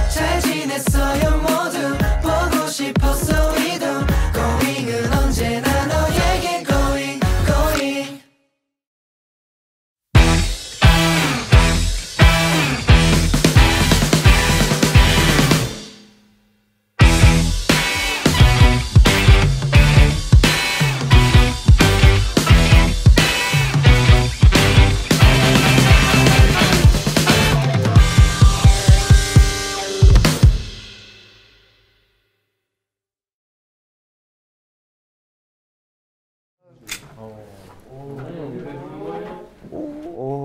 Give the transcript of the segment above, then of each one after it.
잘 지냈어요 모두 보고 싶었어 이도 고잉은 언제나 너에게 고잉 고잉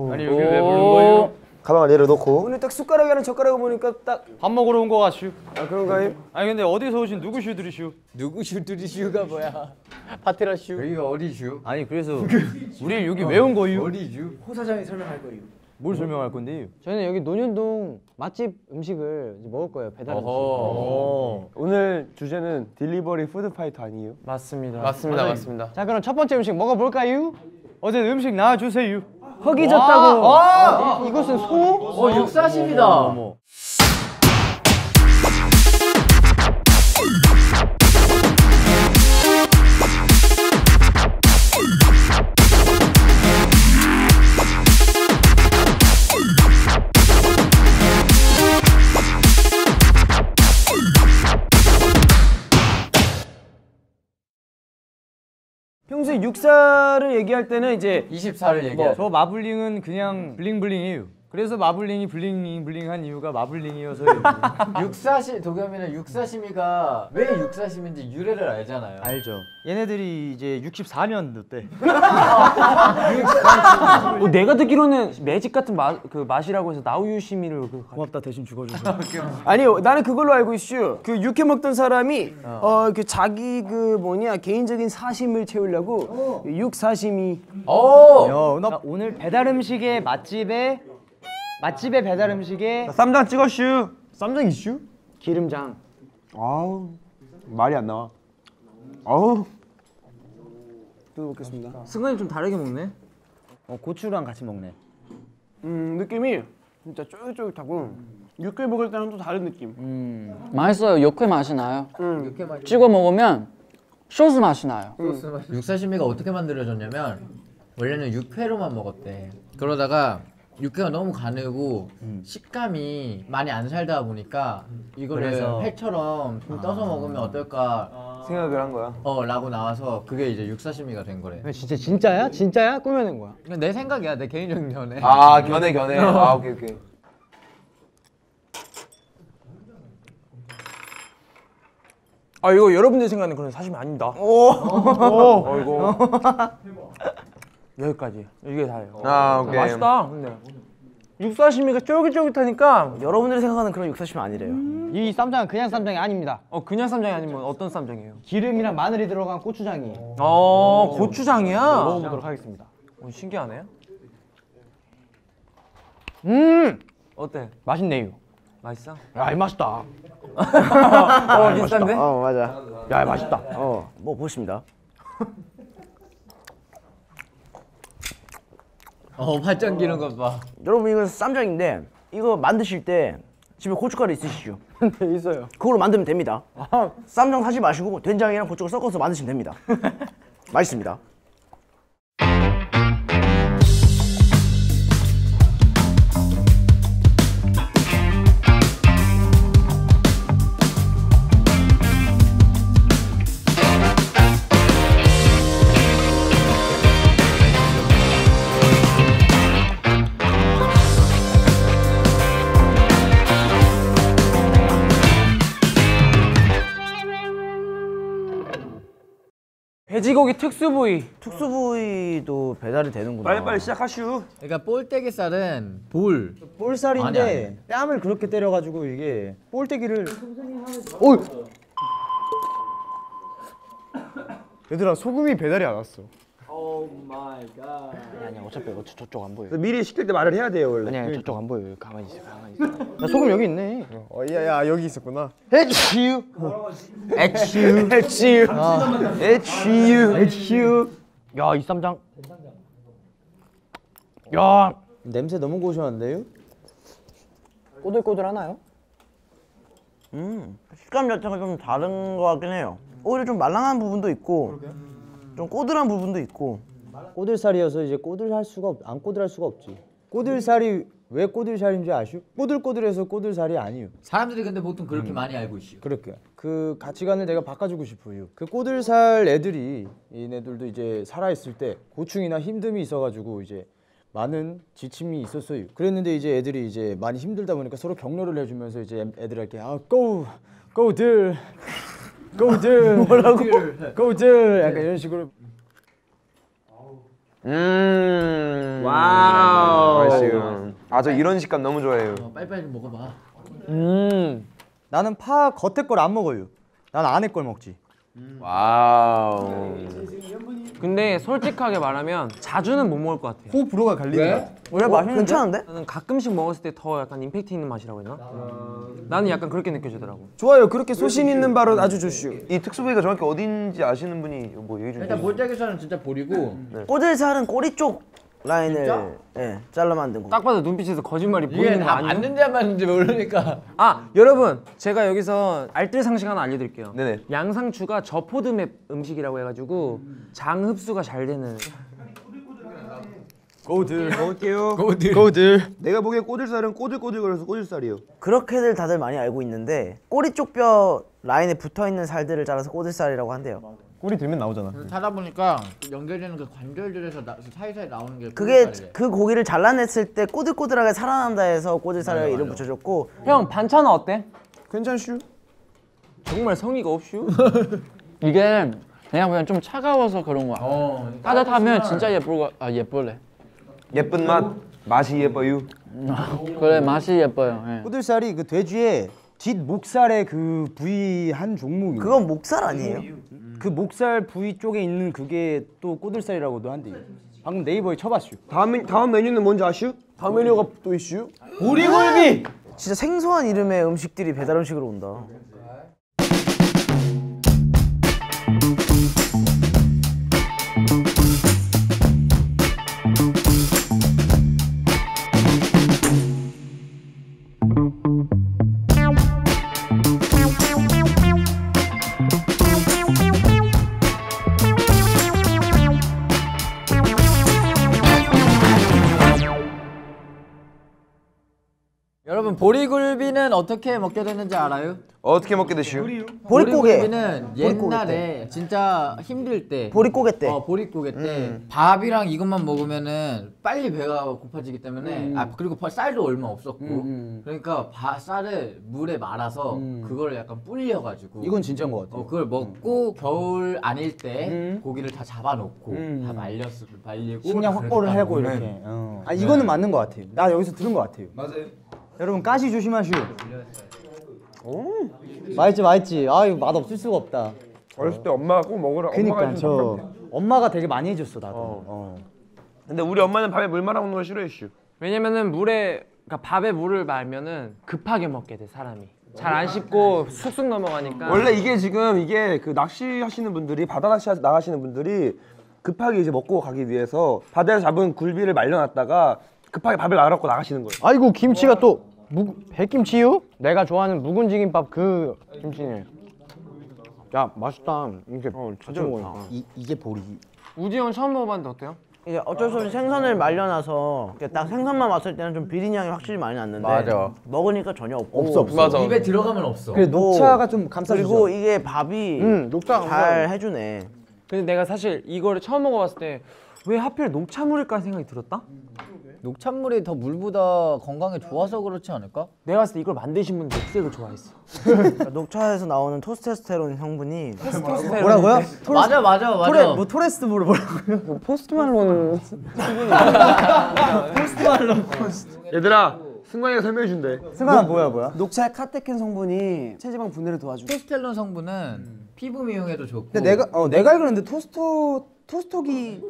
아니 여기 왜 부른 거예요? 가방을 내려놓고 오늘 딱 숟가락이랑 젓가락을 보니까 딱 밥 먹으러 온 거 같슈. 아 그런가요? 아니 근데 어디서 오신 누구 슈들이슈? 누구 슈들이 슈가 뭐야? 파테라 슈? 여기가 어디 슈? 아니 그래서 우리 여기 왜 온 거유? 어디 슈? 호 사장이 설명할 거예요. 뭘 설명할 건데? 저희는 여기 논현동 맛집 음식을 이제 먹을 거예요. 배달 음식. 오늘 주제는 딜리버리 푸드 파이터 아니에요? 맞습니다. 맞습니다. 자 그럼 첫 번째 음식 먹어볼까요? 어제 음식 나와주세요. 흙이 졌다고. 이것은 소? 육사십니다. 어머. 평소에 육사를 얘기할 때는 이제 24를 얘기해. 저 마블링은 그냥 블링블링이에요. 그래서 마블링이 블링블링한 이유가 마블링이어서요. 육사시 도겸이는 육사시미가 왜 육사시미인지 유래를 알잖아요. 알죠. 얘네들이 이제 64년도 때. 내가 듣기로는 매직 같은 맛이라고 해서 나우유시미를 고맙다 대신 죽어줘서. 아니 나는 그걸로 알고 있슈. 그 육회 먹던 사람이 그 자기 그 뭐냐 개인적인 사심을 채우려고 육사시미. 나 오늘 배달 음식의 맛집의 배달 음식에 쌈장 찍었슈. 쌈장 이슈? 기름장. 아우 말이 안 나와. 아우. 뜯어먹겠습니다. 승관이 좀 다르게 먹네. 고추랑 같이 먹네. 느낌이 진짜 쫄깃쫄깃하고 육회 먹을 때는 또 다른 느낌. 맛있어요. 육회 맛이 나요. 육회 맛. 찍어 먹으면 소스 맛이 나요. 육사시미가 어떻게 만들어졌냐면 원래는 육회로만 먹었대. 그러다가 육회가 너무 가늘고 식감이 많이 안 살다 보니까 이거를 그래서... 회처럼 좀 떠서 먹으면 어떨까 생각을 한 거야. 라고 나와서 그게 이제 육사시미가 된 거래. 진짜야? 진짜야? 꾸며낸 거야? 내 생각이야, 내 개인적인 견해. 아 견해. 아 오케이. 아 이거 여러분들 생각하는 그런 사심이 아닙니다. 이거 여기까지. 이게 다예요. 아 오케이. 맛있다. 근데 육사시미가 쫄깃쫄깃하니까 여러분들이 생각하는 그런 육사시미 아니래요. 이 쌈장은 그냥 쌈장이 아닙니다. 그냥 쌈장이 아니면 어떤 쌈장이에요? 기름이랑 마늘이 들어간 고추장이에요. 고추장이야? 먹어보도록 하겠습니다. 신기하네. 어때? 맛있네요. 맛있어? 야, 이 맛있다. 비슷한데? 맞아. 야, 맛있다. 뭐 보십니다. 발전 기는 것 봐. 여러분 이거 쌈장인데 이거 만드실 때 집에 고춧가루 있으시죠? 네, 있어요. 그걸로 만들면 됩니다. 쌈장 사지 마시고 된장이랑 고춧가루 섞어서 만드시면 됩니다. 맛있습니다. 돼지고기 특수부위. 특수부위도 배달이 되는구나. 빨리 시작하슈. 그러니까 볼때기살은 볼살인데 아니. 뺨을 그렇게 때려가지고 이게 볼때기를. 얘들아 소금이 배달이 안 왔어. 아니야 어차피 저쪽 안 보여. 미리 시킬 때 말을 해야 돼요 원래. 아니야 저쪽 안 보여. 가만히 있어. 가만히 있어. 야, 소금 여기 있네. 야 여기 있었구나. 에치유. 야, 이 쌈장. 야, 냄새 너무 고소한데요? 꼬들꼬들하나요? 식감 자체가 좀 다른 것 같긴 해요. 오히려 좀 말랑한 부분도 있고 좀 꼬들한 부분도 있고. 꼬들살이어서 이제 꼬들할 수가 안 꼬들할 수가 없지. 꼬들살이 왜 꼬들살인 줄 아시오? 꼬들꼬들해서 꼬들살이 아니요. 사람들이 근데 보통 그렇게 많이 알고 있어요. 그렇게 그 가치관을 내가 바꿔주고 싶어요. 그 꼬들살 애들이 얘네들도 이제 살아있을 때 고충이나 힘듦이 있어가지고 이제 많은 지침이 있었어요. 그랬는데 이제 애들이 이제 많이 힘들다 보니까 서로 격려를 해주면서 이제 애들에게 꼬들 뭐라고? 꼬들 약간 이런 식으로. 와우. 아, 저 이런 식감 너무 좋아해요. 빨리빨리 좀 먹어봐. 나는 파 겉에 걸 안 먹어요. 난 안에 걸 먹지. 와우. 근데 솔직하게 말하면 자주는 못 먹을 것 같아요. 호불호가 갈리네. 원래 맛있는데? 괜찮은데? 나는 가끔씩 먹었을 때 더 약간 임팩트 있는 맛이라고 했나? 나는 약간 그렇게 느껴지더라고. 좋아요. 그렇게 소신 있는 발언 아주 좋슈. 이 특수 부위가 정확히 어딘지 아시는 분이 뭐 얘기 좀 일단 해주세요. 몰짝이살은 진짜 보리고 꼬들살은 꼬리 쪽 라인을 예, 잘라 만든 거. 딱 봐도 눈빛에서 거짓말이 이게 보이는 거 다 아니에요? 맞는지 안 맞는지 모르니까. 아 여러분 제가 여기서 알뜰 상식 하나 알려드릴게요. 네네. 양상추가 저포드맵 음식이라고 해가지고 장 흡수가 잘 되는. 꼬들 먹을게요. 꼬들. 내가 보기엔 꼬들살은 꼬들꼬들거려서 꼬들살이에요. 그렇게들 다들 많이 알고 있는데 꼬리 쪽 뼈 라인에 붙어 있는 살들을 잘라서 꼬들살이라고 한대요. 꼬리 들면 나오잖아. 찾아보니까 연결되는 그 관절들에서 사이사이 나오는 게 그게 꼬들살이래. 그 고기를 잘라냈을 때 꼬들꼬들하게 살아난다 해서 꼬들살이라고 이름 붙여줬고. 형 반찬은 어때? 괜찮슈? 정말 성의가 없슈? 이게 내가 보기엔 좀 차가워서 그런 거야. 따뜻하면 진짜 예쁠래. 예쁜 맛이 예뻐요. 그래 맛이 예뻐요. 예. 꼬들살이 그 돼지의 뒷 목살의 그 부위 한 종목이에요. 그건 목살 아니에요? 그 목살 부위 쪽에 있는 그게 또 꼬들살이라고도 한대요. 방금 네이버에 쳐봤슈. 다음 메뉴는 뭔지 아슈? 다음 메뉴가 또 이슈? 오리굴비. 진짜 생소한 이름의 음식들이 배달 음식으로 온다. 여러분 보리굴비는 어떻게 먹게 됐는지 알아요? 어떻게 먹게 되슈? 보릿고개. 보리굴비는 옛날에 진짜 힘들 때 보릿고개 때. 보릿고개 때 밥이랑 이것만 먹으면은 빨리 배가 고파지기 때문에 그리고 쌀도 얼마 없었고 그러니까 쌀을 물에 말아서 그걸 약간 불려가지고 이건 진짜인 것 같아. 그걸 먹고 겨울 아닐 때 고기를 다 잡아놓고 다 말리고 식량 확보를 하고 이렇게. 아 이거는 맞는 것 같아요. 나 여기서 들은 것 같아요. 맞아요. 여러분 가시 조심하시오. 맛있지. 아 이거 맛 없을 수가 없다. 어렸을 때 엄마가 꼭 먹으라. 그니까 저 엄마가 되게 많이 해줬어 나도. 근데 우리 엄마는 밥에 물 말아 먹는 걸 싫어했슈. 왜냐면은 그러니까 밥에 물을 말면은 급하게 먹게 돼 사람이. 잘 안 씹고 쑥쑥 넘어가니까. 원래 이게 그 낚시 하시는 분들이 바다 낚시 나가시는 분들이 급하게 이제 먹고 가기 위해서 바다에서 잡은 굴비를 말려놨다가 급하게 밥을 말아먹고 나가시는 거예요. 아이고 김치가 또 백김치요? 내가 좋아하는 묵은지 김밥 그 김치네. 야 맛있다. 이게 자주 먹으니까. 이게 보리. 우지 형 처음 먹어봤는데 어때요? 이게 어쩔 수 없이 생선을 말려놔서 딱 생선만 왔을 때는 좀 비린 향이 확실히 많이 났는데 맞아. 먹으니까 전혀 없고. 없어. 맞아. 입에 들어가면 없어. 그래 녹차가 좀 감싸주죠. 그리고 이게 밥이 녹차 잘 해주네. 근데 내가 사실 이거를 처음 먹어봤을 때 왜 하필 녹차물일까 생각이 들었다? 녹찬물이 더 물보다 건강에 좋아서 그렇지 않을까? 내가 봤을 때 이걸 만드신 분은 녹색을 좋아했어. 녹차에서 나오는 토스테스테론 성분이 뭐라고요? 맞아. 뭐 토레스트모를 뭐라고요? 포스트말론. 얘들아, 승관이가 설명해준대. 승관아 뭐야? 녹차의 카테킨 성분이 체지방 분해를 도와주고. 토스텔론 성분은 피부 미용에도 좋고. 근데 내가 알기로는 토스토기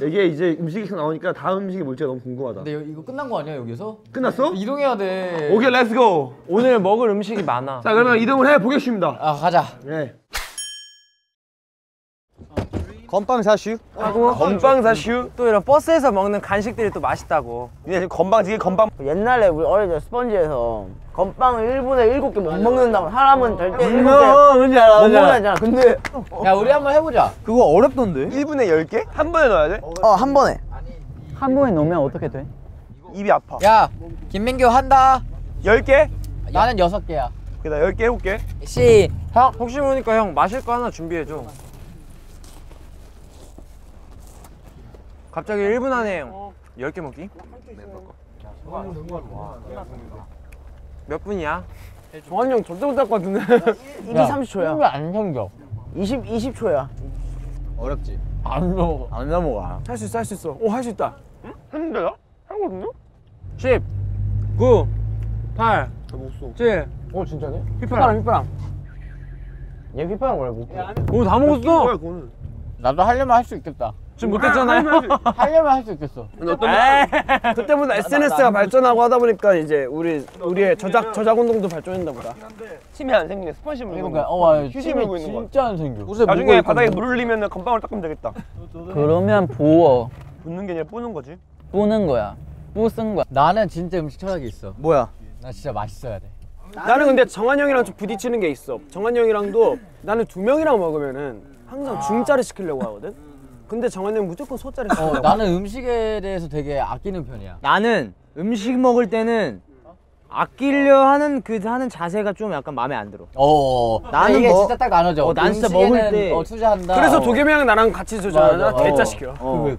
이게 이제 음식이 계속 나오니까 다음 음식이 뭘지 너무 궁금하다. 근데 이거 끝난 거 아니야 여기서? 끝났어? 이동해야 돼. 오케이, 렛츠고. 오늘 먹을 음식이 많아. 자, 그러면 이동을 해 보겠습니다. 아 가자. 네. 건빵 사슈? 건빵 사슈. 또 이런 버스에서 먹는 간식들이 또 맛있다고. 근데 지금 건빵 지금 건빵. 옛날에 우리 어릴 때 스펀지에서 건빵을 1분에 7개 못 먹는다고 사람은 절대 7개 못 먹는다 했잖아. 근데 야 우리 한번 해보자. 그거 어렵던데? 1분에 10개? 한 번에 넣어야 돼? 한 번에 한 번에 넣으면 어떻게 돼? 입이 아파. 야 김민규 한다. 10개? 나는 6개야. 그래 나 10개 해볼게. 형 혹시 모르니까 형 마실 거 하나 준비해줘. 갑자기 1분 안에 10개 먹기? 몇 분이야? 정한이 형 절대 못할 것 같은데. 입이 30초야. 왜안 생겨? 20초야. 어렵지. 안 먹어. 안 넘어가. 할 수 있어, 할 수 있어. 오, 할 수 있다. 했는데요? 하거든요? 10, 9, 8, 7. 오, 진짜네? 휘파람. 얘 휘파람 원래 못. 오, 다 먹었어. 나도 하려면 할 수 있겠다. 지금 못했잖아요. 하려면 할 수 있겠어. 그때보다 SNS가 발전하고 하다 보니까 이제 우리의 저작 운동도 발전했나 보다. 침이 안 생기네. 스펀지 물고 있는 그러니까 거. 와 휴지 물고 있는 거. 진짜 안 생겨. 나중에 바닥에 물 흘리면 건빵을 닦으면 되겠다. 그러면 부어. 붓는 게 아니라 뿌는 거지. 뿌는 거야. 뿌쓴 거야. 나는 진짜 음식 철학이 있어. 뭐야? 나 진짜 맛있어야 돼. 나는 근데 정한 형이랑 좀 부딪히는 게 있어. 정한 형이랑도 나는 2명이랑 먹으면은 항상 중짜리 시키려고 하거든. 근데 정한 형은 무조건 소짜리 시켜. 나는 음식에 대해서 되게 아끼는 편이야. 나는 음식 먹을 때는 아끼려 하는 하는 자세가 좀 약간 마음에 안 들어. 나는 이게 진짜 딱 나눠져. 난 진짜 먹을 때 투자한다. 그래서 도겸이랑 나랑 같이 주잖아. 대짜 시켜.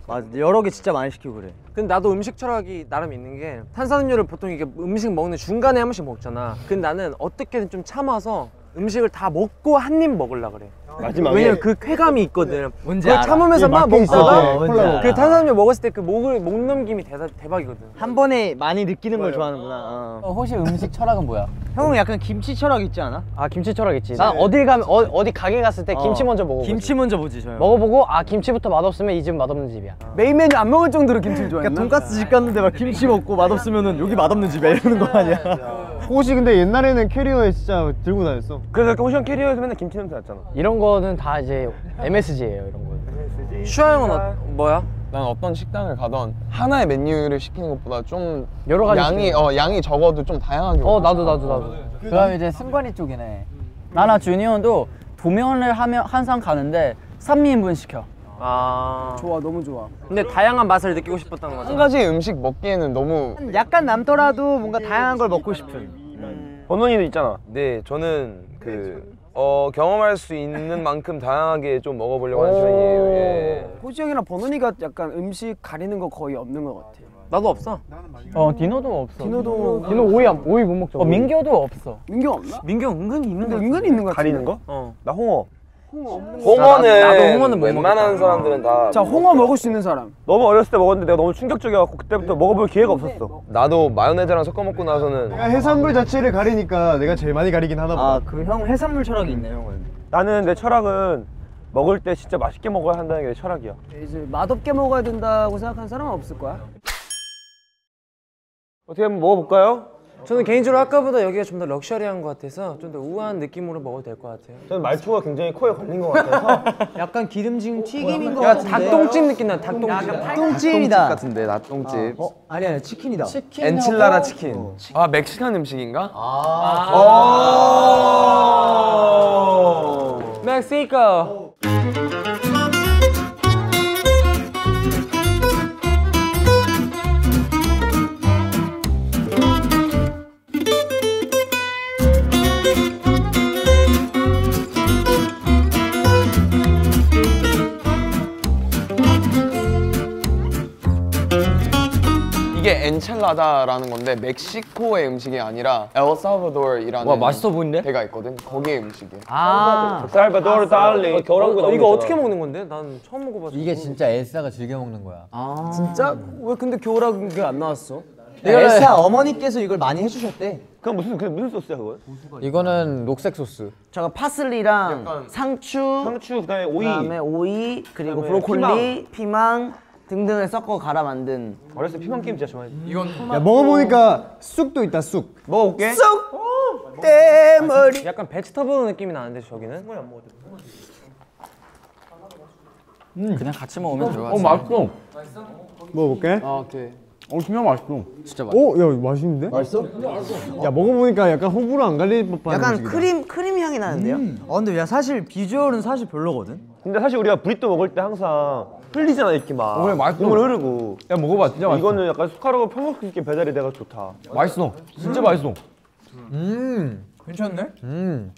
맞아. 여러 개 진짜 많이 시키고 그래. 근데 나도 음식 철학이 나름 있는 게 탄산음료를 보통 이게 음식 먹는 중간에 한 번씩 먹잖아. 근데 나는 어떻게든 좀 참아서 음식을 다 먹고 한 입 먹으려고 그래. 마지막에. 왜냐면 그 쾌감이 있거든. 뭔지 그걸 알아. 참으면서 막 먹다가 뭔지 알아. 그 탄산음료 먹었을 때 그 목 넘김이 대박이거든. 한 번에 많이 느끼는 걸 좋아하는구나. 혹시 음식 철학은 뭐야? 형은 약간 김치 철학 있지 않아? 아 김치 철학 있지. 난 어딜 가면 어디 가게 갔을 때 김치 먼저 먹어. 김치 먼저 보지 저 형. 먹어보고 아 김치부터 맛없으면 이 집 맛없는 집이야. 메인 메뉴 안 먹을 정도로 김치를 좋아했나? 그러니까 돈까스 집 갔는데 막 김치 먹고 맛없으면은 여기 맛없는 집이야 이러는 거 아니야? 호시 근데 옛날에는 캐리어에 진짜 들고 다녔어. 그래서 호시형 캐리어에서 맨날 김치 냄새 났잖아. 이런 거는 다 이제 MSG예요 이런 거. 슈아 형은 뭐야? 난 어떤 식당을 가던 하나의 메뉴를 시키는 것보다 좀 여러 가지 양이 적어도 좀 다양하게. 나도. 그럼 이제 승관이 쪽이네. 나나 주니어도 2명을 하면 항상 가는데 3인분 시켜. 아 좋아, 너무 좋아. 근데 다양한 맛을 느끼고 싶었다는 거죠. 한 가지 음식 먹기에는 너무 약간 남더라도 뭔가 다양한 걸 먹고 싶은. 번원이도 있잖아. 네, 저는 경험할 수 있는 만큼 다양하게 좀 먹어보려고 하는 편이에요. 예. 호시 형이랑 번원이가 약간 음식 가리는 거 거의 없는 것 같아. 나도 없어. 디노도 없어. 디노 오이 못 먹죠. 민규도 없어. 민규 없나? 민규 은근히 있는 거. 은근히 있는 거 같아. 가리는 거? 어. 나 홍어. 홍어는 나도 홍어는 못 웬만한 먹겠다. 사람들은 다. 자, 홍어 먹을 수 있는 사람. 너무 어렸을 때 먹었는데 내가 너무 충격적이어갖고 그때부터 먹어볼 기회가 없었어. 나도 마요네즈랑 섞어 먹고 나서는 해산물 자체를 가리니까 내가 제일 많이 가리긴 하나 보다. 아, 그 형 해산물 철학이 있네 형은. 나는 내 철학은 먹을 때 진짜 맛있게 먹어야 한다는 게 내 철학이야. 이제 맛없게 먹어야 된다고 생각하는 사람은 없을 거야. 어떻게 한번 먹어볼까요? 저는 개인적으로 아까보다 여기가 좀 더 럭셔리한 것 같아서 좀 더 우아한 느낌으로 먹어도 될 것 같아요. 저는 말투가 굉장히 코에 걸린 것 같아서. 약간 기름진 튀김인 거 야, 같은데. 닭똥집 느낌 나. 닭똥집. 닭똥찜이다. 같은데 닭똥집. 아니야 치킨이다. 엔칠라다 치킨. 아 멕시칸 음식인가? 멕시코. 이게 엔첼라다라는 건데 멕시코의 음식이 아니라 엘살바도르이라는 맛있어 보이는데? 데가 있거든. 거기의 음식이야. 살바도르 달리. 이거 어떻게 먹는 건데? 난 처음 먹어봤어. 이게 진짜 엘사가 즐겨 먹는 거야. 진짜? 왜 근데 겨울하는 게 안 나왔어? 엘사 어머니께서 이걸 많이 해주셨대. 그건 무슨 소스야 그거? 이거는 녹색 소스. 저거 파슬리랑 상추, 그다음에 오이. 그다음에 오이, 그리고 그다음에 브로콜리, 피망 등등을 섞어 갈아 만든. 어렸을 때 피망 게임 진짜 좋아했지. 야, 먹어보니까 쑥도 있다 쑥. 먹어볼게. 대머리. 약간 베지터블 느낌이 나는데 저기는? 그냥 같이 먹으면 들어가지. 맛있어. 먹어볼게. 오케이. 진짜 맛있어. 진짜 맛있어. 야 맛있는데? 맛있어? 야 먹어보니까 약간 호불호 안 갈릴 법한 약간 음식이다. 크림 향이 나는데요? 근데 야 사실 비주얼은 사실 별로거든. 근데 사실 우리가 브리또 먹을 때 항상 흘리잖아 이렇게 막. 그래 맛있어. 국물 흐르고. 야 먹어봐 진짜 맛있어. 이거는 약간 숟가락으로 퍼먹을 수 있게 배달이 돼가 좋다. 맛있어. 진짜 맛있어. 괜찮네?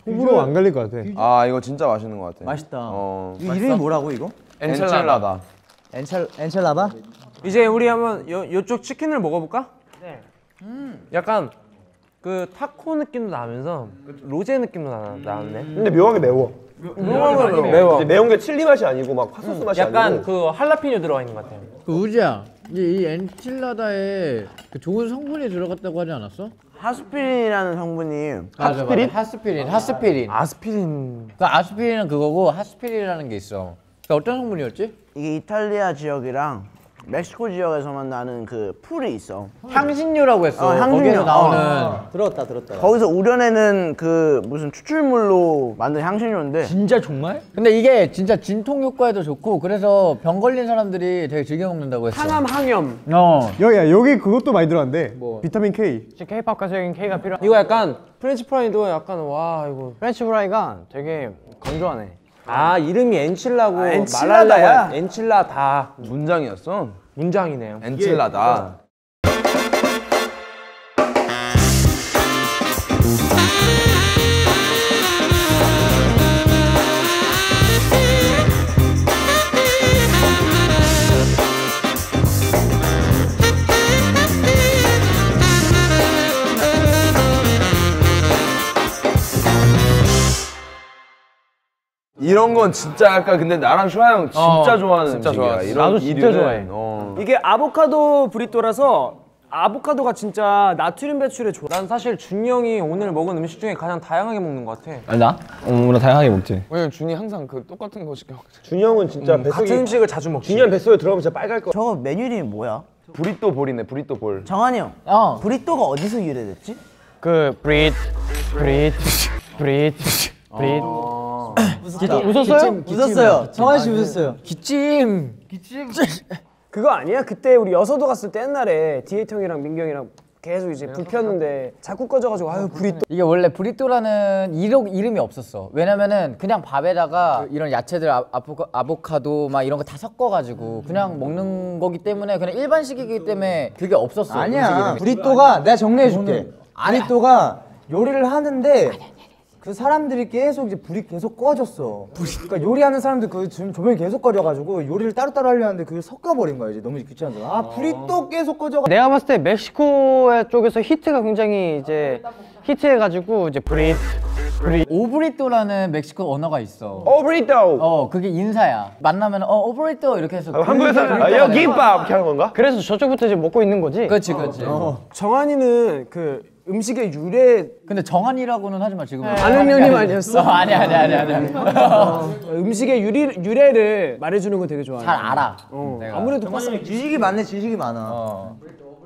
호불호 안 갈릴 것 같아. 아 이거 진짜 맛있는 것 같아. 맛있다. 이거 이름이 뭐라고 이거? 엔칠라다. 엔첼라다? 이제 우리 한번 요쪽 치킨을 먹어볼까? 네. 약간 그 타코 느낌도 나면서 로제 느낌도 나는데. 근데 묘하게 매워. 매워. 근데 매운 게 칠리 맛이 아니고 막 핫소스 맛이 약간 아니고. 그 할라피뇨 들어가 있는 것 같아요. 그 우지야, 이 엔칠라다에 그 좋은 성분이 들어갔다고 하지 않았어? 하스피린이라는 성분이 핫스피린? 핫스피린. 아스피린. 그 아스피린은 그거고 핫스피린이라는 게 있어. 그 어떤 성분이었지? 이게 이탈리아 지역이랑 멕시코 지역에서만 나는 그 풀이 있어. 향신료라고 했어. 향신료. 거기에서 나오는. 들었다. 거기서 우려내는 그 무슨 추출물로 만든 향신료인데. 진짜 정말? 근데 이게 진짜 진통 효과에도 좋고 그래서 병 걸린 사람들이 되게 즐겨 먹는다고 했어. 항암 항염. 여기 그것도 많이 들어간대. 비타민 K. K-팝과적인 K가 필요. 이거 약간 프렌치 프라이도 약간 와 이거. 프렌치 프라이가 되게 건조하네. 아 이름이 엔칠라고 엔칠라다야. 말하려고 엔칠라다. 문장이었어? 문장이네요. 엔칠라다. 이런 건 진짜 약간 근데 나랑 슈아 형 진짜 좋아하는 진짜 음식이야. 좋아. 이런 나도 진짜 좋아해. 이게 아보카도 브리또라서 아보카도가 진짜 나트륨 배출에 좋아. 난 사실 준이 형이 오늘 먹은 음식 중에 가장 다양하게 먹는 것 같아. 아니 나? 나 다양하게 먹지. 왜냐면 준이 항상 그 똑같은 거 시켜 먹잖아. 준이 형은 진짜 뱃속이 같은 음식을 자주 먹지. 준이 형 뱃속에 들어가면 진짜 빨갈 거. 저거 메뉴 이름이 뭐야? 브리또 볼이네, 브리또 볼. 정한이 형. 브리또가 어디서 유래됐지? 그 브리트. 웃었어요. 정한 씨 웃었어요. 기침. 그거 아니야? 그때 우리 여서도 갔을 때 옛날에 디에이 형이랑 민기 형이랑 계속 이제 불 폈는데 자꾸 꺼져가지고 아유 브리또. 이게 원래 브리또라는 이름이 없었어. 왜냐면은 그냥 밥에다가 이런 야채들 아보카도 막 이런 거 다 섞어가지고 그냥 먹는 거기 때문에 그냥 일반식이기 때문에 그게 없었어. 아니야. 브리또가 내가 정리해줄게. 브리또가 요리를 하는데 그 사람들이 계속 이제 불이 계속 꺼졌어. 그러니까 요리하는 사람들 그 조명이 계속 꺼져가지고 요리를 따로따로 하려 하는데 그걸 섞어버린 거야. 이제 너무 귀찮아서. 아 브리또 계속 꺼져가. 내가 봤을 때 멕시코 쪽에서 히트가 굉장히 이제 히트해가지고 이제 오브리또라는 멕시코 언어가 있어. 브리또. 그게 인사야. 만나면 오브리또 이렇게 해서. 한국에서는 야 김밥 이렇게 하는 건가? 그래서 저쪽부터 지금 먹고 있는 거지. 그렇지. 정한이는 그 음식의 유래. 근데 정한이라고는 하지 마 지금. 아는 형님 아니었어? 아니야. 음식의 유래를 말해주는 건 되게 좋아해. 잘 알아. 내가. 아무래도 지식이 많네. 지식이 많아.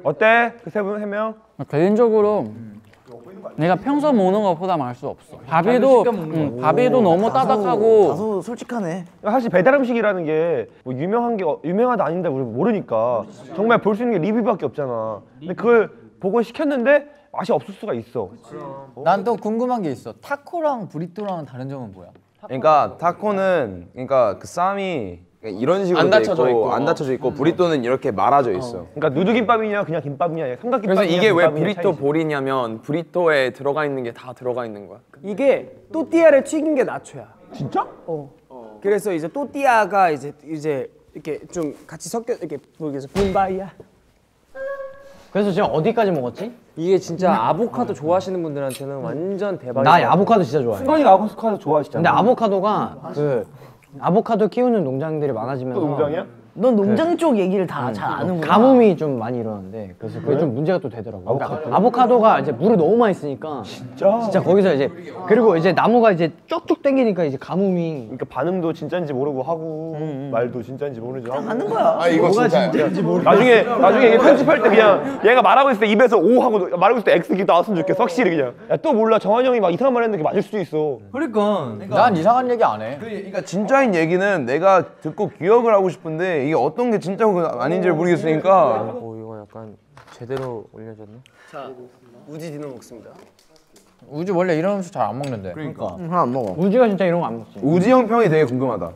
어때? 그 세 분, 세 명? 개인적으로 내가 평소 먹는 것보다 말 수 없어. 밥이도 너무 따뜻하고. 다소 솔직하네. 사실 배달 음식이라는 게 뭐 유명하다 아닌데 우리 모르니까 정말 볼 수 있는 게 리뷰밖에 없잖아. 근데 그걸 보고 시켰는데 맛이 없을 수가 있어. 난 또 궁금한 게 있어. 타코랑 브리또랑 다른 점은 뭐야? 그러니까 타코는 그 쌈이 이런 식으로 안 닫혀져 있고. 안 닫혀져 있고 브리또는 이렇게 말아져 있어. 그러니까 누드김밥이냐 그냥 김밥이냐 삼각김밥이냐. 그래서 이게 왜 김밥이냐 브리또 차이지. 볼이냐면 브리또에 들어가 있는 게 다 들어가 있는 거야. 이게 또띠아를 튀긴 게 나초야. 진짜? 그래서 이제 또띠아가 이제 이렇게 좀 같이 섞여 이렇게 모르겠어. 붐바이야. 그래서 지금 어디까지 먹었지? 이게 진짜 아보카도 좋아하시는 분들한테는 완전 대박이야. 나 아보카도 진짜 좋아해. 승관이가 아보카도 좋아하시잖아. 근데 아보카도가 그 아보카도 키우는 농장들이 많아지면서 또 농장이야? 넌 농장 쪽 얘기를 다 잘 아는구나. 가뭄이 좀 많이 일어나는데 그래서 그게 좀 문제가 또 되더라고. 그러니까 아보카도가 이제 물을 너무 많이 쓰니까 진짜 거기서 이제 그리고 이제 나무가 이제 쭉쭉 당기니까 이제 가뭄이 그러니까 반응도 진짜인지 모르고 하고 말도 진짜인지 모르지 하고 하는 거야. 아 이거 진짜야. 나중에 이게 편집할 때 그냥 얘가 말하고 있을 때 입에서 O 하고 말하고 있을 때 X 기 나왔으면 좋겠어. 확실히 그냥. 야 또 몰라 정한이 형이 막 이상한 말 했는데 그게 맞을 수도 있어. 그러니까 난 이상한 얘기 안 해. 그러니까 진짜인 얘기는 내가 듣고 기억을 하고 싶은데 이게 어떤 게 진짜고 아닌지를 모르겠으니까. 이거 약간 제대로 올려졌네. 우지 디너 먹습니다. 우주 원래 이런 음식 잘 안 먹는데. 그러니까. 하나 안 먹어. 우지가 진짜 이런 거 안 먹지. 우지 형 평이 되게 궁금하다.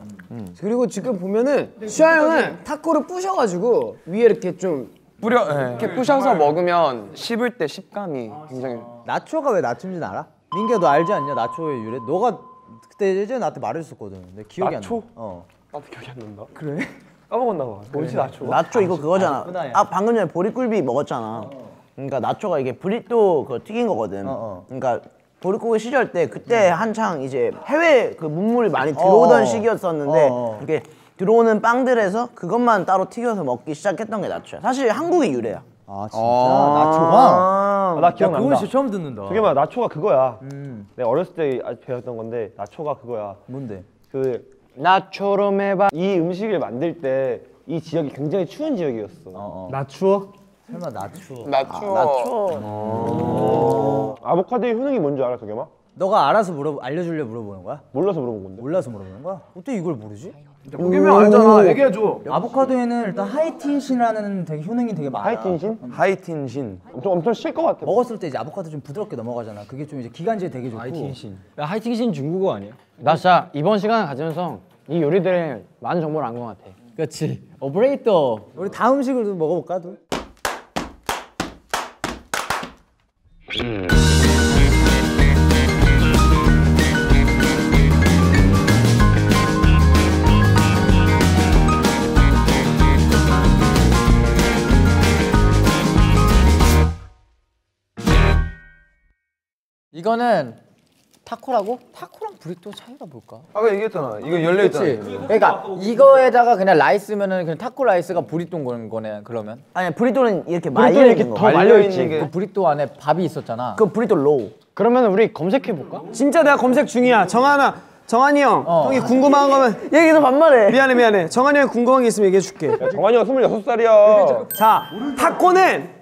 그리고 지금 보면은 슈아 형은 타코를 부셔가지고 위에 이렇게 좀 이렇게 부셔서 먹으면 씹을 때 식감이 굉장히. 나초가 왜 나초인지 알아? 민기야 너 알지 않냐? 나초의 유래? 너가 그때 예전에 나한테 말해줬었거든. 근데 기억이 나초? 안 나. 나도 기억이 안 난다. 그래? 까먹었나 봐. 뭐지 나초? 나초 이거 그거잖아. 아 방금 전에 보리굴비 먹었잖아. 그러니까 나초가 이게 브리또 그 튀긴 거거든. 그러니까 보릿고기 시절 때 그때 한창 이제 해외 그 문물이 많이 들어오던 시기였었는데 이렇게 들어오는 빵들에서 그것만 따로 튀겨서 먹기 시작했던 게 나초야. 사실 한국의 유래야. 아 진짜? 나초가? 나 기억난다. 그건 진짜 처음 듣는다. 그게 막 나초가 그거야. 내가 어렸을 때 배웠던 건데 나초가 그거야. 뭔데? 그 나처럼 해봐. 이 음식을 만들 때 이 지역이 굉장히 추운 지역이었어. 나 추워? 설마 나초? 나초. 아보카도의 효능이 뭔지 알아, 도겸아? 너가 알아서 알려주려 물어보는 거야? 몰라서 물어본 건데. 몰라서 물어보는 거야? 어떻게 이걸 모르지? 도겸이 알잖아. 얘기해줘. 아보카도에는 일단 하이틴신이라는 되게 효능이 되게 많아. 하이틴신? 하이틴신. 엄청 쉴 것 같아. 먹었을 때 이제 아보카도 좀 부드럽게 넘어가잖아. 그게 좀 이제 기관지에 되게 좋고. 하이틴신. 야, 하이팅신 중국어 아니야? 나 진짜 이번 시간을 가지면서 이 요리들에 많은 정보를 안 것 같아. 그렇지. 오퍼레이터. 우리 다음 음식을 좀 먹어볼까? 또? 이거는 타코라고? 타코랑 브리또 차이가 뭘까? 아까 얘기했잖아. 이거 열려 있잖아. 그렇지. 그러니까 이거에다가 그냥 라이스면은 그냥 타코 라이스가 브리또인 거네 그러면. 아니야 브리또는 이렇게 브리또는 말려 이렇게 있는 더 거. 말려 있지. 그 브리또 안에 밥이 있었잖아. 그 브리또 로우. 그러면 우리 검색해 볼까? 진짜 내가 검색 중이야. 정한이 형, 형이 궁금한 거면 얘기도 반말해. 미안해. 정한이 형 궁금한 게 있으면 얘기해 줄게. 정한이 형 26살이야. 자,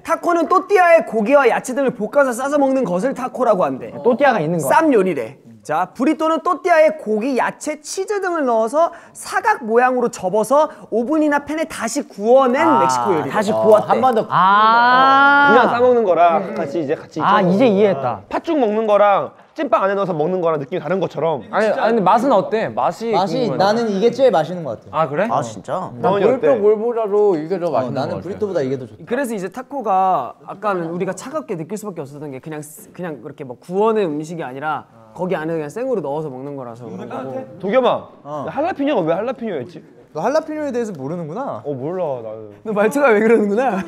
타코는 또띠아의 고기와 야채 등을 볶아서 싸서 먹는 것을 타코라고 한대. 또띠아가 있는 거. 쌈 요리래. 자, 브리또는 또띠아에 고기, 야채, 치즈 등을 넣어서 사각 모양으로 접어서 오븐이나 팬에 다시 구워낸 멕시코 요리. 다시 구웠대. 한 번 더. 그냥 싸먹는 거랑 같이 이제 이제 이해했다. 팥죽 먹는 거랑 찐빵 안에 넣어서 먹는 거랑 느낌이 다른 것처럼. 아니 근데 맛은 어때? 맛이 궁금하네. 나는 이게 제일 맛있는 것 같아. 아 그래? 아 진짜? 브리또 몰보라로 이게 더 맛있는 거 나는 같아. 브리또보다 이게 더 좋다. 그래서 이제 타코가 아까는 우리가 차갑게 느낄 수밖에 없었던 게 그냥 그렇게 뭐 구워낸 음식이 아니라 거기 안에 그냥 생으로 넣어서 먹는 거라서 그런 거고. 도겸아, 할라피뇨가 왜 할라피뇨였지? 너 할라피뇨에 대해서 모르는구나. 몰라 나는. 너 말투가 왜 그러는구나.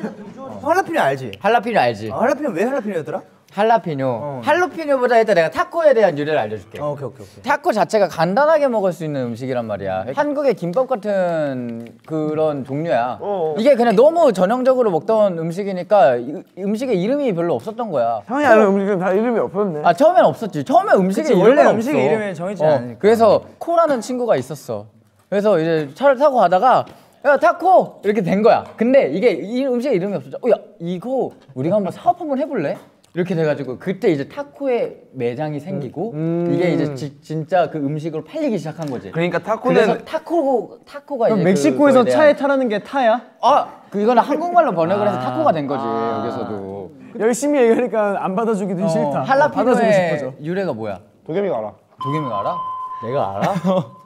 할라피뇨 알지? 할라피뇨 알지? 할라피뇨 왜 할라피뇨였더라? 할라피뇨. 할라피뇨보다 일단 내가 타코에 대한 유래를 알려줄게. 오케이. 타코 자체가 간단하게 먹을 수 있는 음식이란 말이야. 한국의 김밥 같은 그런 종류야. 이게 그냥 너무 전형적으로 먹던 음식이니까 음식에 이름이 별로 없었던 거야. 형이 아는 음식은 다 이름이 없었네. 아 처음엔 없었지. 처음에 음식에 이름이 원래 없어. 음식의 이름이 정해지지 않으니까. 그래서 코라는 친구가 있었어. 그래서 이제 차를 타고 가다가 야 타코 이렇게 된 거야. 근데 이게 이 음식에 이름이 없었죠. 야 이거 우리가 한번 사업 한번 해볼래? 이렇게 돼가지고 그때 이제 타코의 매장이 생기고 이게 이제 진짜 그 음식으로 팔리기 시작한 거지. 그러니까 그래서 타코가 이제 멕시코에서 그거에 대한- 차에 타라는 게 타야? 이거는 한국말로 번역을 해서 타코가 된 거지 여기서도. 열심히 얘기하니까 안 받아주기도 싫다. 받아주고 싶어져. 할라피뇨의 유래가 뭐야? 도겸이가 알아. 도겸이가 알아? 내가 알아?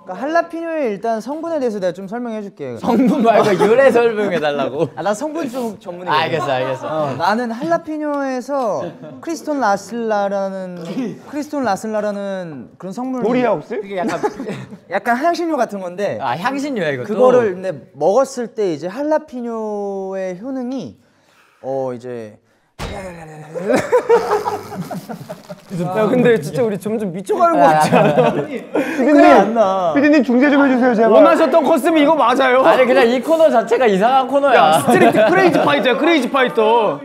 그러니까 할라피뇨의 일단 성분에 대해서 내가 좀 설명해 줄게. 성분 말고 유래 설명해 달라고. 나 성분 좀 전문이야. 알겠어. 나는 할라피뇨에서 크리스톤 라슬라라는 그런 성분. 도리야 혹시? 그게 약간 향신료 같은 건데. 아 향신료야 이것도. 그거를 근데 먹었을 때 이제 할라피뇨의 효능이 이제 야 근데 진짜 우리 점점 미쳐가는 거 같지 않아? 피디님 중재 좀 해주세요 제발. 원하셨던 코스면 이거 맞아요? 아니 그냥 이 코너 자체가 이상한 코너야. 스트리트 크레이지 파이터야 크레이지 파이터.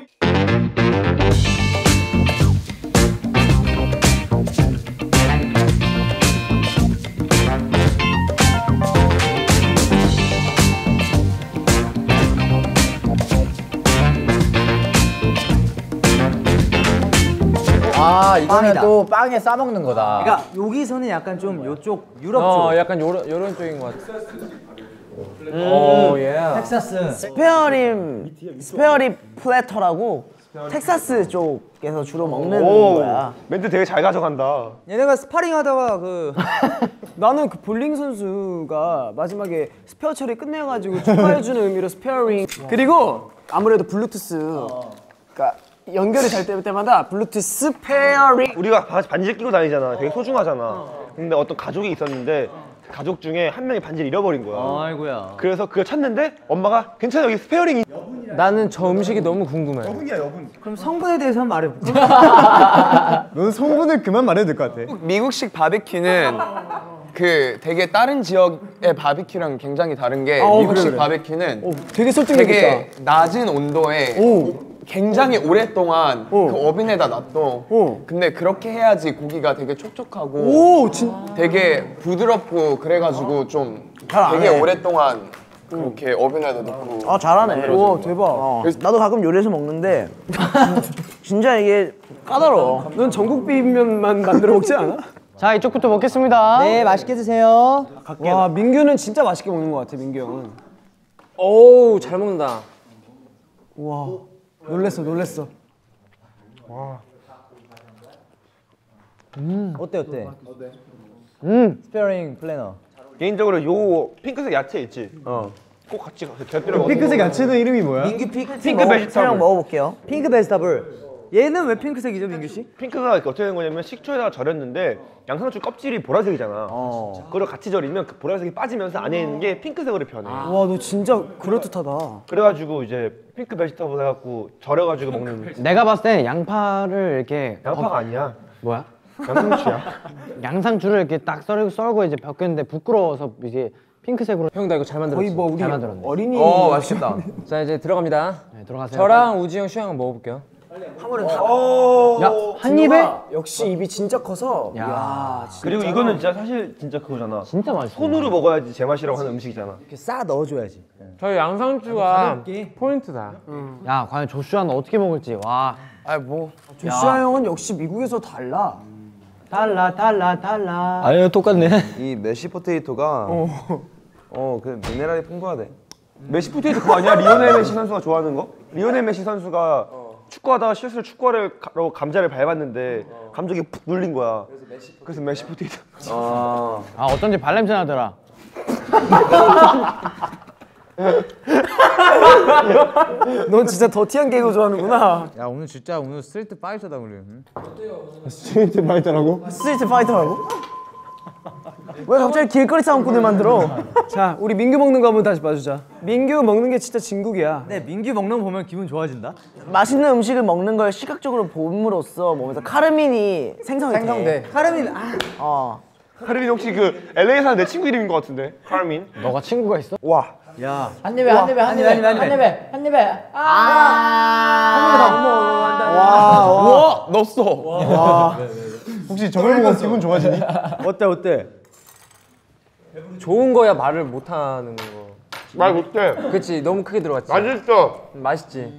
아 이거는 또 빵에 싸 먹는 거다. 그러니까 여기서는 약간 좀 요쪽 유럽 쪽. 약간 요런 쪽인 것 같아. 텍사스. 스페어립 플래터라고 텍사스 쪽에서 주로 먹는 거야. 멘트 되게 잘 가져간다. 얘네가 스파링 하다가 나는 그 볼링 선수가 마지막에 스페어 처리 끝내가지고 축하해주는 의미로 스페어링. 그리고 아무래도 블루투스. 그러니까 연결이 잘 될 때마다 블루투스 스페어링. 우리가 반지를 끼고 다니잖아. 되게 소중하잖아. 근데 어떤 가족이 있었는데 가족 중에 한 명이 반지를 잃어버린 거야. 아이고야. 그래서 그걸 찾는데 엄마가 괜찮아 여기 스페어링이. 나는 저 음식이 너무 궁금해. 여분이야 여분. 그럼 성분에 대해서 한번 말해볼까? 넌 성분을 그만 말해도 될 것 같아. 미국식 바비큐는 그 되게 다른 지역의 바비큐랑 굉장히 다른 게 미국식 바비큐는 되게 설득력 있다. 되게 낮은 온도에 굉장히 오랫동안 그 오븐에다 놔둬. 근데 그렇게 해야지 고기가 되게 촉촉하고 되게 부드럽고 그래가지고 좀 되게 오랫동안 그렇게 오븐에다 놓고. 아 잘하네. 와 대박. 나도 가끔 요리해서 먹는데 진짜 이게 까다로워. 넌 전국 비빔면만 만들어 먹지 않아? 자 이쪽부터 먹겠습니다. 네, 맛있게 드세요. 와 민규는 진짜 맛있게 먹는 것 같아 민규 형은. 오우 잘 먹는다. 와 놀랬어. 어때? 스페어링 플래너. 개인적으로 요 핑크색 야채 있지. 꼭 같이 곁들여. 핑크색 야채는 이름이 뭐야? 민규 핑크 베지터블 먹어볼게요. 핑크 베지터블. 얘는 왜 핑크색이죠, 민규 씨? 핑크가 어떻게 된 거냐면 식초에다가 절였는데 양상추 껍질이 보라색이잖아. 그걸 같이 절이면 그 보라색이 빠지면서 안에 있는 게 핑크색으로 변해. 와 너 진짜 그럴듯하다. 그래가지고 이제 핑크 베지터블 해갖고 절여가지고 먹는. 내가 봤을 때 양파를 이렇게 양파가 아니야. 뭐야? 양상추야. 양상추를 이렇게 딱 썰고 이제 벗겼는데 부끄러워서 이제 핑크색으로. 형 나 이거 잘 만들었어. 거의 뭐 우리 잘 만들었네. 어린이. 맛있겠다. 자 이제 들어갑니다. 네, 들어가세요. 저랑 우지 형, 슈양 먹어볼게요. 한 입에? 역시 입이 진짜 커서. 야 진짜. 그리고 이거는 진짜 사실 진짜 그거잖아. 진짜 맛있어. 손으로 먹어야지 제맛이라고 하는 음식이잖아. 이렇게 싸 넣어줘야지. 저희 양상추가 포인트다. 야 과연 조슈아는 어떻게 먹을지. 와. 조슈아 형은 역시 미국에서 달라. 달라. 아니요, 똑같네. 이 메시 포테이토가 그 미네랄이 풍부하대. 메시 포테이토 그거 아니야? 리오넬 메시 선수가 좋아하는 거? 리오넬 메시 선수가 축구하다가 실수로 축구화로 감자를 밟았는데 감정이 푹 눌린 거야. 그래서 메시 포테이토. 아 어쩐지 발냄새 나더라. 넌 진짜 더티한 개그 좋아하는구나. 야, 오늘 스트리트 파이터다, 우리. 스트리트 파이터라고? 스트리트 파이터라고? 왜 갑자기 길거리 싸움꾼을 만들어? 자 우리 민규 먹는 거 한번 다시 봐주자. 민규 먹는 게 진짜 진국이야. 네, 민규 먹는 거 보면 기분 좋아진다. 맛있는 음식을 먹는 걸 시각적으로 봄으로써 몸에서 카르민이 생성돼. 카르민, 카르민 혹시 그 LA 사는 내 친구 이름인 것 같은데? 카르민? 너가 친구가 있어? 와. 야. 한 입에. 와. 넣었어. 혹시 저걸 보고 기분 좋아지니? 어때? 좋은 거야 말을 못하는 거. 말 못해. 그치 너무 크게 들어갔지. 맛있어. 맛있지.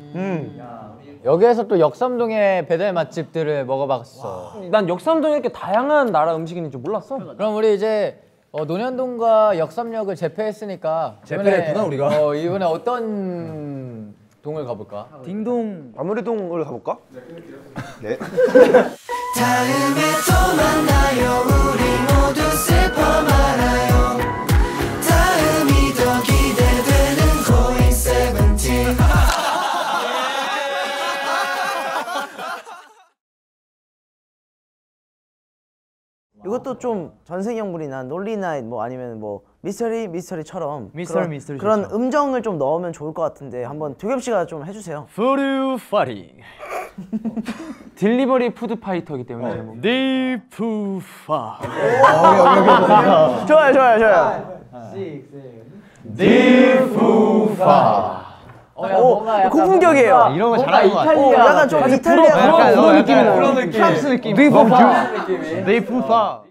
여기에서 또 역삼동의 배달 맛집들을 먹어봤어. 난 역삼동에 이렇게 다양한 나라 음식이 있는 줄 몰랐어. 그럼 우리 이제 논현동과 역삼역을 재패했으니까 재패했구나, 우리가. 이번에 어떤 동을 가볼까? 딩동. 아무래동을 가볼까? 네. 다음에 또 만나요 우리 모두 슬퍼 말아요 다음이 더 기대되는 Going 17 이것도 좀 전생연물이나 논리나잇 뭐 아니면 뭐 미스터리처럼 미스터리 그런 음정을 좀 넣으면 좋을 것 같은데 한번 두겸 씨가 좀 해주세요. 푸류 파리. 딜리버리 푸드 파이터이기 때문에 제목. 디푸파. 좋아요. 디푸파. 고품격이에요. 이런 거 잘하는 거 같아. 약간 좀 이탈리아 그런 느낌이 나요. 그런 느낌. 프랑스 느낌. 디푸파.